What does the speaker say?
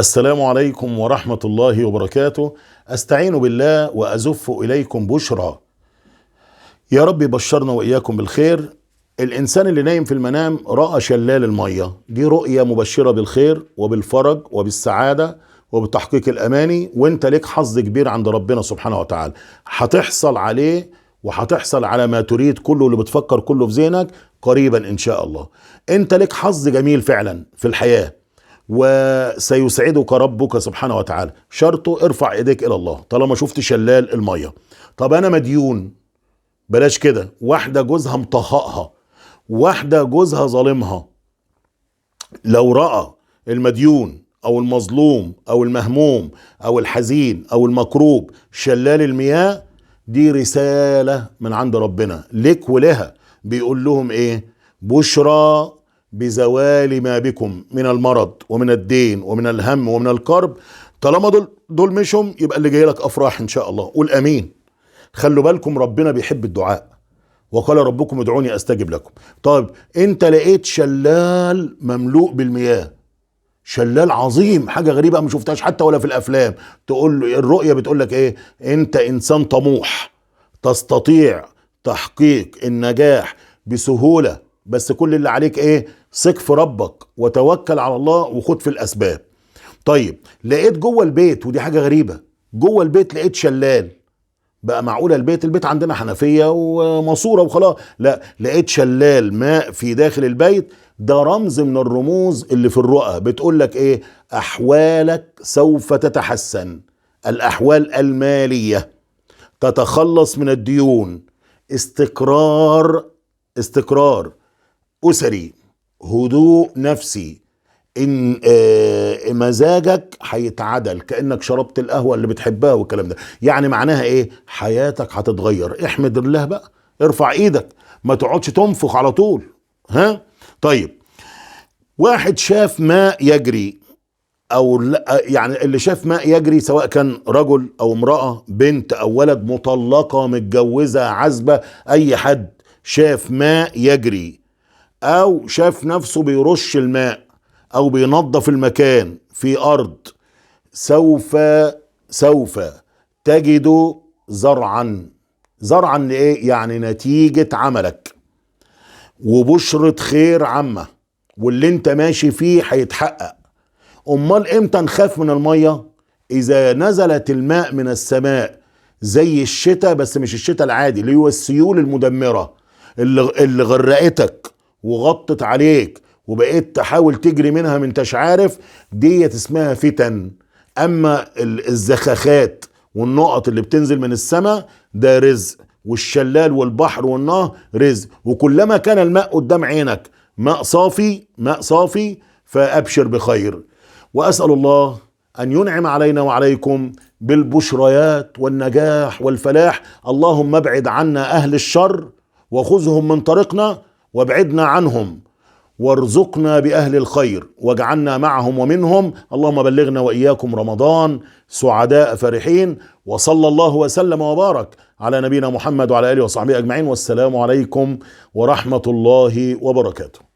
السلام عليكم ورحمة الله وبركاته. أستعين بالله وأزف إليكم بشرى. يا رب بشرنا وإياكم بالخير. الإنسان اللي نايم في المنام رأى شلال المية، دي رؤية مبشرة بالخير وبالفرج وبالسعادة وبتحقيق الأماني، وانت لك حظ كبير عند ربنا سبحانه وتعالى، هتحصل عليه وهتحصل على ما تريد كله، اللي بتفكر كله في ذهنك قريبا إن شاء الله. انت لك حظ جميل فعلا في الحياة، وسيسعدك ربك سبحانه وتعالى. شرطه ارفع ايديك الى الله طالما شفت شلال المية. طب انا مديون، بلاش كده، واحدة جوزها مطهقها، واحدة جوزها ظالمها، لو رأى المديون او المظلوم او المهموم او الحزين او المكروب شلال المياه، دي رسالة من عند ربنا لك ولها. بيقول لهم ايه؟ بشرى بزوال ما بكم من المرض ومن الدين ومن الهم ومن الكرب. طالما دول مشهم، يبقى اللي جاي لك افراح ان شاء الله. قول امين. خلوا بالكم، ربنا بيحب الدعاء، وقال ربكم ادعوني استجب لكم. طيب انت لقيت شلال مملوء بالمياه، شلال عظيم، حاجة غريبة ما شفتهاش حتى ولا في الافلام. تقول له الرؤية بتقول لك ايه؟ انت انسان طموح، تستطيع تحقيق النجاح بسهولة، بس كل اللي عليك ايه؟ ثق في ربك وتوكل على الله وخد في الاسباب. طيب لقيت جوه البيت، ودي حاجة غريبة، جوه البيت لقيت شلال. بقى معقولة البيت عندنا حنفية وماسورة وخلاص؟ لا، لقيت شلال ماء في داخل البيت. ده رمز من الرموز اللي في الرؤى، بتقول لك ايه؟ احوالك سوف تتحسن، الاحوال المالية، تتخلص من الديون، استقرار اسري، هدوء نفسي، ان مزاجك هيتعدل كأنك شربت القهوة اللي بتحبها والكلام ده. يعني معناها ايه؟ حياتك هتتغير. احمد الله بقى، ارفع ايدك، ما تقعدش تنفخ على طول. ها؟ طيب واحد شاف ماء يجري، او يعني اللي شاف ماء يجري سواء كان رجل او امرأة، بنت او ولد، مطلقة متجوزة عزبة، اي حد شاف ماء يجري او شاف نفسه بيرش الماء او بينظف المكان في ارض، سوف تجد زرعا لايه؟ يعني نتيجة عملك وبشرة خير عامة، واللي انت ماشي فيه هيتحقق. امال امتى نخاف من المية؟ اذا نزلت الماء من السماء زي الشتاء، بس مش الشتاء العادي اللي هو السيول المدمرة اللي غرقتك وغطت عليك وبقيت تحاول تجري منها من انتش عارف، ديت اسمها فتن. اما الزخاخات والنقط اللي بتنزل من السماء ده رزق، والشلال والبحر والنهر رزق. وكلما كان الماء قدام عينك ماء صافي فابشر بخير. واسأل الله ان ينعم علينا وعليكم بالبشريات والنجاح والفلاح. اللهم ابعد عنا اهل الشر وخذهم من طريقنا، وابعدنا عنهم، وارزقنا بأهل الخير واجعلنا معهم ومنهم. اللهم بلغنا وإياكم رمضان سعداء فرحين. وصلى الله وسلم وبارك على نبينا محمد وعلى آله وصحبه أجمعين. والسلام عليكم ورحمة الله وبركاته.